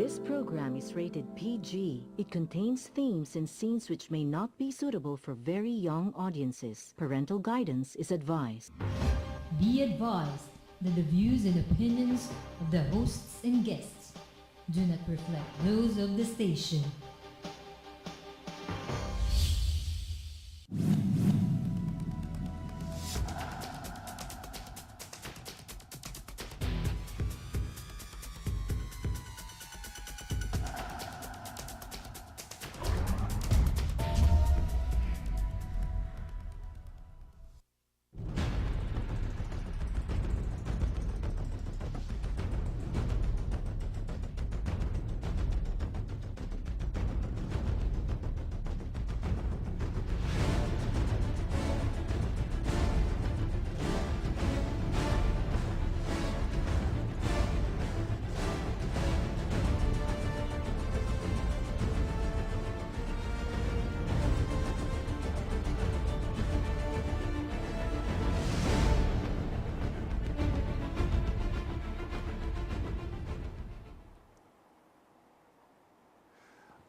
This program is rated PG. It contains themes and scenes which may not be suitable for very young audiences. Parental guidance is advised. Be advised that the views and opinions of the hosts and guests do not reflect those of the station.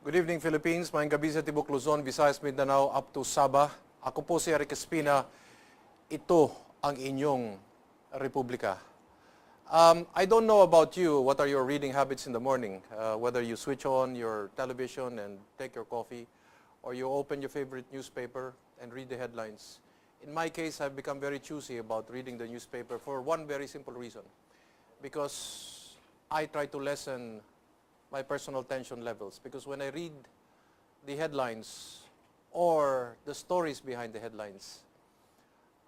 Good evening, Philippines. Maayong gabi sa Tibok Luzon, Visayas, Mindanao, up to Sabah. Ako po si Eric Espina. Ito ang inyong Republika. I don't know about you, what are your reading habits in the morning? Whether you switch on your television and take your coffee, or you open your favorite newspaper and read the headlines. In my case, I've become very choosy about reading the newspaper for one very simple reason. Because I try to lessen my personal tension levels, because when I read the headlines or the stories behind the headlines,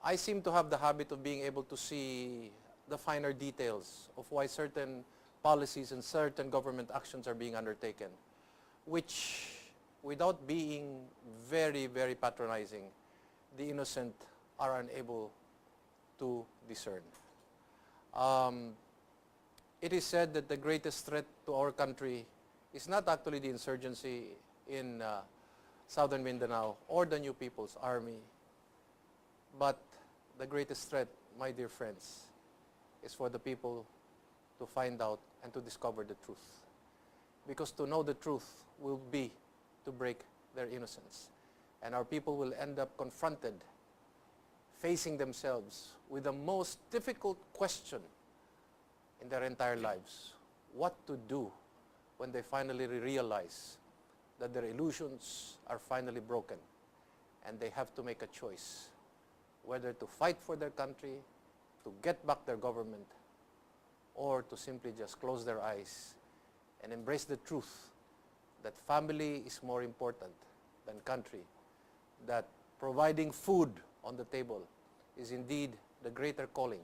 I seem to have the habit of being able to see the finer details of why certain policies and certain government actions are being undertaken, which, without being very, very patronizing, the innocent are unable to discern. It is said that the greatest threat to our country is not actually the insurgency in southern Mindanao or the New People's Army, but the greatest threat, my dear friends, is for the people to find out and to discover the truth. Because to know the truth will be to break their innocence. And our people will end up confronted, facing themselves with the most difficult question in their entire lives: what to do when they finally realize that their illusions are finally broken and they have to make a choice whether to fight for their country, to get back their government, or to simply just close their eyes and embrace the truth that family is more important than country, that providing food on the table is indeed the greater calling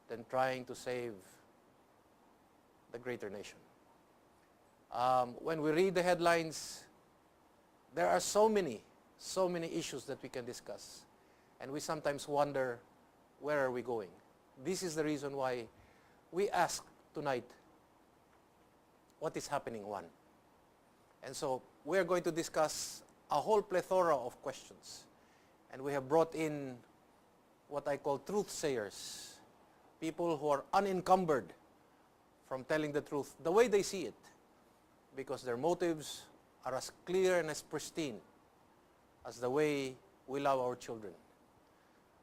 than trying to save the greater nation. When we read the headlines, there are so many issues that we can discuss, and we sometimes wonder, where are we going? This is the reason why we ask tonight, what is happening, one? And so we are going to discuss a whole plethora of questions, and we have brought in what I call truth sayers, people who are unencumbered from telling the truth the way they see it, because their motives are as clear and as pristine as the way we love our children.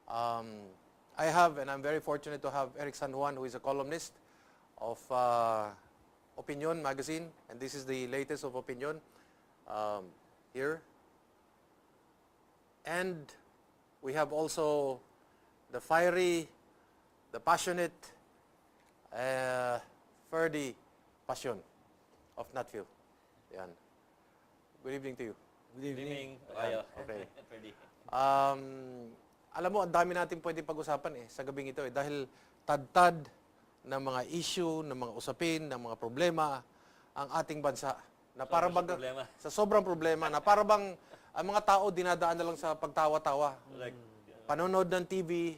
I have, and I'm very fortunate to have Eric San Juan, who is a columnist of Opinion magazine, and this is the latest of Opinion here. And we have also the fiery, the passionate, Ferdy Passion of Nutville. Yan. Good evening to you. Good evening. Okay. Alam mo, ang dami natin pwede pag-usapan sa gabing ito dahil tad-tad ng mga issue, ng mga usapin, ng mga problema ang ating bansa. Na para bang sa sobrang problema, na para bang ang mga tao dinadaan na lang sa pagtawa-tawa. Panonood ng TV,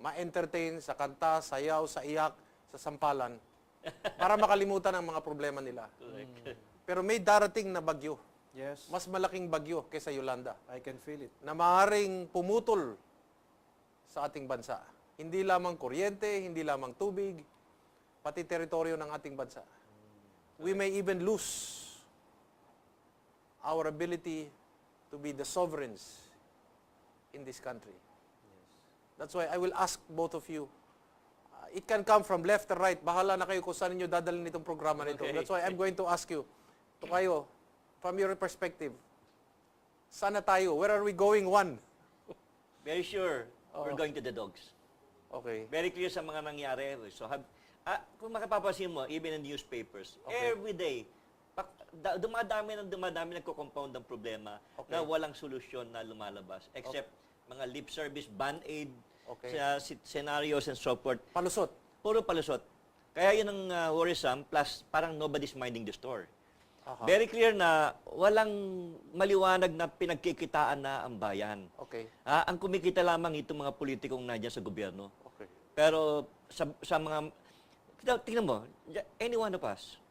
ma-entertain sa kanta, sayaw, sa iyak, sa sampalan, para makalimutan ang mga problema nila. Pero may darating na bagyo. Yes. Mas malaking bagyo kaysa Yolanda. I can feel it. Na maaaring pumutol sa ating bansa. Hindi lamang kuryente, hindi lamang tubig, pati teritoryo ng ating bansa. we may even lose our ability to be the sovereigns in this country. That's why I will ask both of you. It can come from left or right. Bahala na kayo kung saan niyo dadalhin itong programa nito. Okay. That's why I'm going to ask you, to kayo, from your perspective, saan na tayo? Where are we going? One. Very sure, we're Oo. going to the dogs. Okay. Very clear sa mga nangyari. So, kung makapapansin mo, even in newspapers, Okay. every day, dumadami nagko-compound ang problema Okay. na walang solusyon na lumalabas. Except mga lip service, band-aid, Okay. scenarios and so forth. Palusot. Puro palusot. Kaya yun ang worrisome, plus parang nobody's minding the story. Aha. Very clear na walang maliwanag na pinagkikitaan na ang bayan. Okay. Ang kumikita lamang itong mga politikong nandiyan sa gobyerno. Okay. Pero sa mga, tingnan mo, any one of us,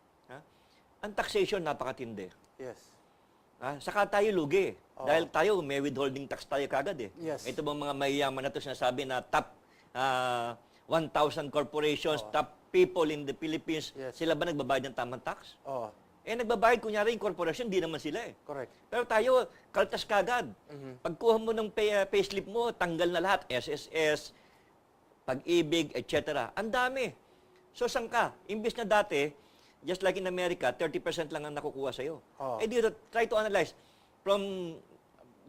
ang taxation napakatindi. Yes. Saka tayo lugi. Oo. Dahil tayo, may withholding tax tayo kagad eh. Yes. Ito bang mga mayayaman na ito sinasabi na top 1,000 corporations, Oo. top people in the Philippines, Yes. sila ba nagbabayad ng tamang tax? Oh, Nagbabayad, kunyari yung corporation, hindi naman sila eh. correct. Pero tayo, kaltas kagad. Mhm. Pagkuha mo ng payslip mo, tanggal na lahat. SSS, pag-ibig, etc. Ang dami. So, saan ka? Imbis na dati, just like in America, 30% lang ang nakukuha sa'yo. Oh. Dito, try to analyze. From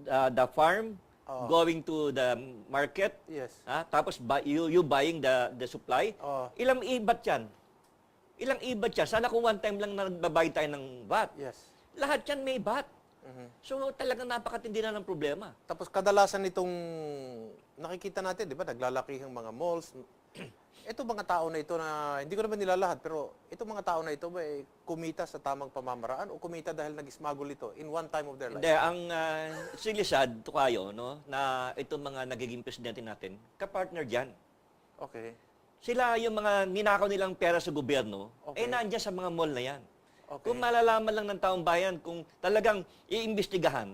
the farm, Oh. going to the market, Yes. tapos you buying the supply, Oh. ilang ibat yan? Ilang ibat yan? Sana kung one time lang na nagbabayad tayo ng VAT. Yes. Lahat yan may VAT. Mhm. So talagang napakatindi na ng problema. Tapos kadalasan itong nakikita natin, di ba, naglalakihang mga malls. Ito mga tao na ito na, hindi ko naman nila lahat, pero itong mga tao na ito ba kumita sa tamang pamamaraan o kumita dahil nag-smuggle ito in one time of their life? Hindi, ang really sad to kayo, no, na itong mga nagiging presidente natin, kapartner dyan. Okay. Sila yung mga ninakaw nilang pera sa gobyerno, Okay. nandiyan sa mga mall na yan. Okay. Kung malalaman lang ng taong bayan, kung talagang iimbestigahan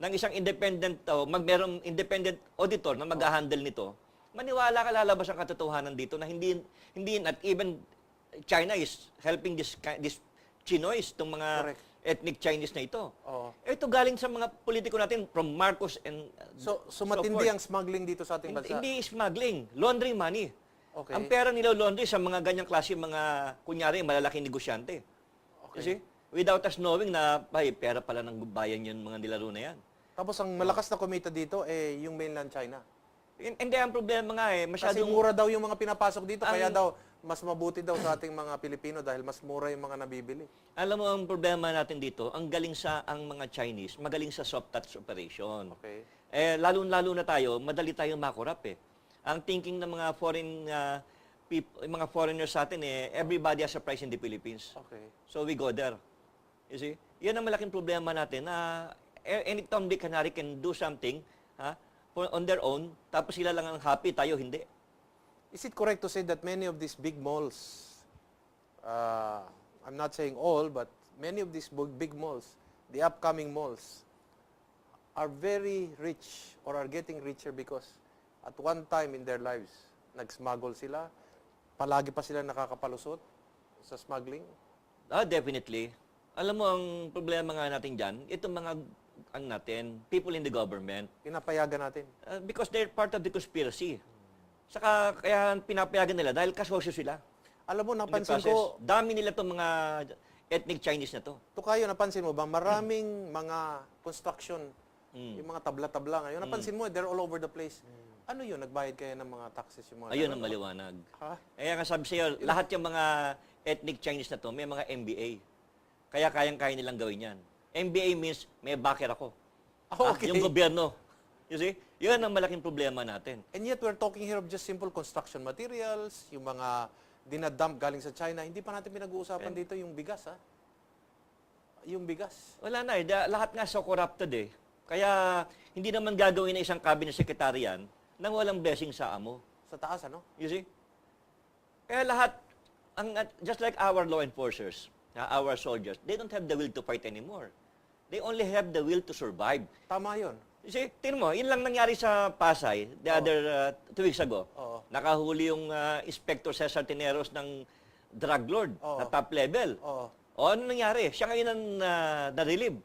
ng isang independent, merong independent auditor na mag-handle nito, maniwala ka lalabas ang katotohanan dito na hindi at even China is helping this Chinois, itong mga Correct. ethnic Chinese na ito. Oo. Ito galing sa mga politiko natin from Marcos and So so matindi forth. ang smuggling dito sa ating bansa. Hindi smuggling, laundry money. Okay. Ang pera nila laundry sa mga ganyang klase mga kunyari malalaking negosyante. Okay. Kasi without us knowing na pera pala ng bayan yun mga nilaro na yan. Tapos ang malakas na kumita dito yung mainland China. Hindi ang problema nga Kasi masyadong mura daw yung mga pinapasok dito, Ang- kaya daw mas mabuti daw sa ating mga Pilipino dahil mas mura yung mga nabibili. alam mo ang problema natin dito, ang mga Chinese, magaling sa soft touch operation. Okay. Lalo na tayo, madali tayong makurap eh. Ang thinking ng mga foreign people, mga foreigners sa atin everybody has a price in the Philippines. Okay. So we go there. You see? Yan ang malaking problema natin na any Tom, Dick, and Harry can do something on their own, tapos sila lang ang happy, tayo hindi. Is it correct to say that many of these big malls, I'm not saying all, but many of these big malls, the upcoming malls, are very rich or are getting richer because at one time in their lives, nag-smuggle sila, palagi pa sila nakakapalusot sa smuggling? Definitely. Alam mo, ang problema nga natin dyan, itong mga people in the government, Pinapayagan natin. because they're part of the conspiracy. Saka kaya pinapayagan nila dahil kasosyo sila. Alam mo, in the napansin process. ko, Dami nila itong mga ethnic Chinese na to. Tukayo, napansin mo ba, maraming mga construction, yung mga tabla-tabla ngayon, napansin mo, they're all over the place. Ano yun? Nagbayad kaya ng mga taxes yung mga... Ayun ang maliwanag. Ha? Kaya nga sabi sa'yo, lahat yung mga ethnic Chinese na to, may mga MBA. Kaya kayang-kaya nilang gawin yan. MBA means may backer ako. Okay. Yung gobyerno. You see? Yun ang malaking problema natin. And yet, we're talking here of just simple construction materials, yung mga dinadump galing sa China. Hindi pa natin pinag-uusapan dito yung bigas, ha? Yung bigas. Wala na eh. Lahat nga so corrupted eh. Kaya hindi naman gagawin na isang cabinet secretary yan nang walang blessing sa amo. Sa taas, ano? You see? Kaya lahat, just like our law enforcers, our soldiers, they don't have the will to fight anymore. They only have the will to survive. Tama yun. You see, tingnan mo, yun lang nangyari sa Pasay the other 2 weeks ago. Oo. Nakahuli yung Inspector Cesar Tineros ng drug lord Oo. na top level. Oo. O ano nangyari? Siya ngayon ang na-relieve.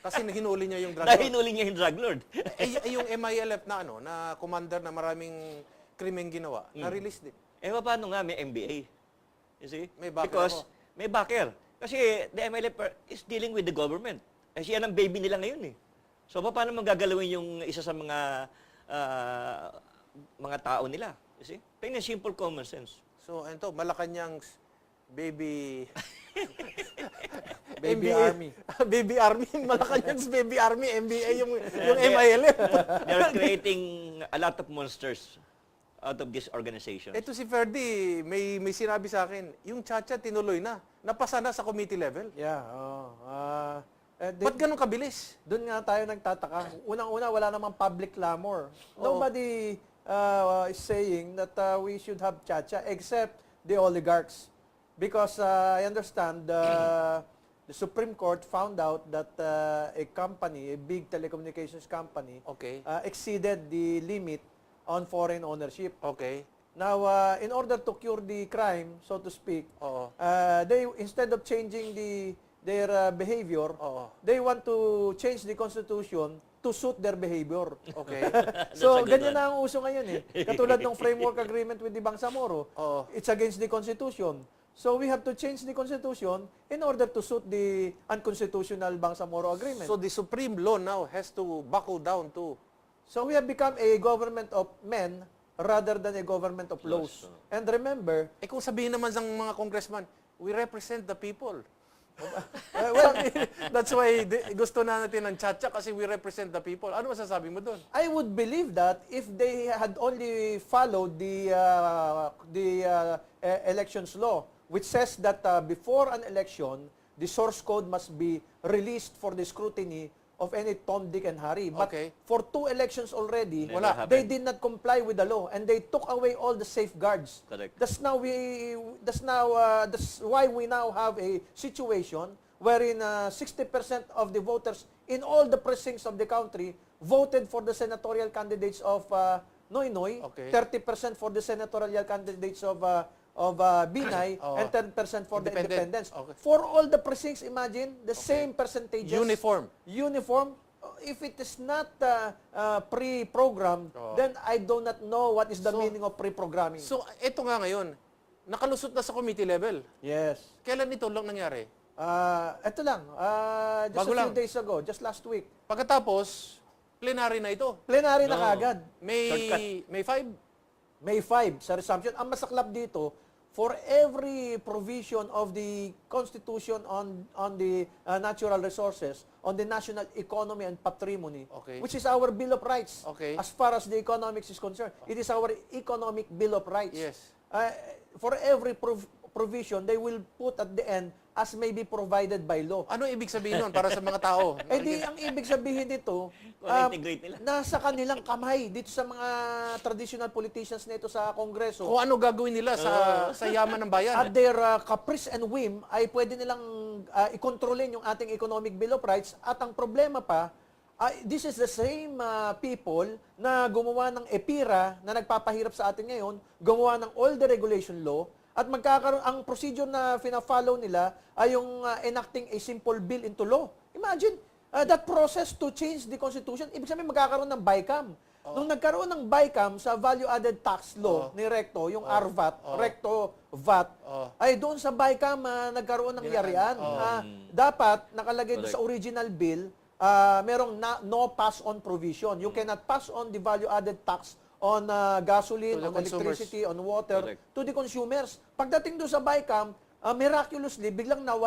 Kasi hinuli niya yung drug Dahil lord. hinuli niya yung drug lord. Yung MILF na na commander na maraming krimeng ginawa, na-release din. Paano nga may MBA? You see? May backer Because ako. may backer. Kasi the MLF is dealing with the government. Siya ang baby nila ngayon eh. So paano magagalawin yung isa sa mga tao nila? You see? Tingnan, simple common sense. So, ito, Malacanang's baby... Baby MBA. Army. Baby Army. Malacanang's Baby Army, MBA, yung MILF. They're creating a lot of monsters out of this organization. Ito si Ferdy, may sinabi sa akin, yung chacha tinuloy na. Napasa na sa committee level. Yeah. Ba't ganun kabilis? Doon nga tayo nagtataka. Unang-una, wala namang public clamor. Nobody is saying that we should have chacha except the oligarchs. Because I understand the Supreme Court found out that a company, a big telecommunications company, Okay. exceeded the limit on foreign ownership. Okay. Now, in order to cure the crime, so to speak, Oo. they instead of changing their behavior, Oo. they want to change the constitution to suit their behavior. Okay. So, That's a good ganyan one. na ang uso ngayon eh. Katulad ng framework agreement with the Bangsamoro, Oo. it's against the constitution. So, we have to change the constitution in order to suit the unconstitutional Bangsamoro agreement. So the supreme law now has to buckle down to... So we have become a government of men rather than a government of laws. And remember, Kung sabihin naman ng mga congressman, we represent the people. well, That's why gusto na natin ng chacha kasi we represent the people. Ano masasabi mo doon? I would believe that if they had only followed the elections law, which says that before an election, the source code must be released for the scrutiny of any Tom, Dick, and Harry. But Okay. for 2 elections already, Never Wala. happened. they did not comply with the law and they took away all the safeguards. Correct. That's why we now have a situation wherein 60% of the voters in all the precincts of the country voted for the senatorial candidates of Noynoy, Okay. 30% for the senatorial candidates of Binay, Oh. and 10% for the Independent. independents. Okay. For all the precincts, imagine, the same percentages. Uniform. Uniform. If it is not pre-programmed, Oh. then I do not know what is the So- meaning of pre-programming. So ito nga ngayon, nakalusot na sa committee level. Yes. Kailan ito lang nangyari? Ito lang. Just Bago a few lang. days ago, just last week. Pagkatapos, plenary na ito. Plenary na No. kaagad. May 5? May 5 sa resumption. Ang masaklap dito, for every provision of the Constitution on the natural resources, on the national economy and patrimony, Okay. which is our Bill of Rights. Okay. As far as the economics is concerned, it is our economic Bill of Rights. Yes. For every provision, they will put at the end as may be provided by law. Ano ibig sabihin nun para sa mga tao? Eh di, ang ibig sabihin dito, Kung na-integrate nila. nasa kanilang kamay dito sa mga traditional politicians na ito sa Kongreso. Kung ano gagawin nila sa yaman ng bayan. At their caprice and whim ay pwede nilang ikontrolin yung ating economic Bill of Rights. At ang problema pa, this is the same people na gumawa ng EPIRA na nagpapahirap sa atin ngayon, gumawa ng all the regulation law, at magkakaroon, ang procedure na fina-follow nila ay yung enacting a simple bill into law. Imagine, that process to change the Constitution, ibig sabihin magkakaroon ng BICAM. Nung nagkaroon ng BICAM sa value-added tax law ni Recto, yung RVAT, Recto VAT, ay doon sa BICAM nagkaroon ng yarian. Dapat nakalagay doon sa original bill, merong no pass-on provision. You cannot pass on the value-added tax on gasoline, To the on consumers. electricity, on water, Correct. to the consumers. Pagdating doon sa BICAM, miraculously, biglang nawala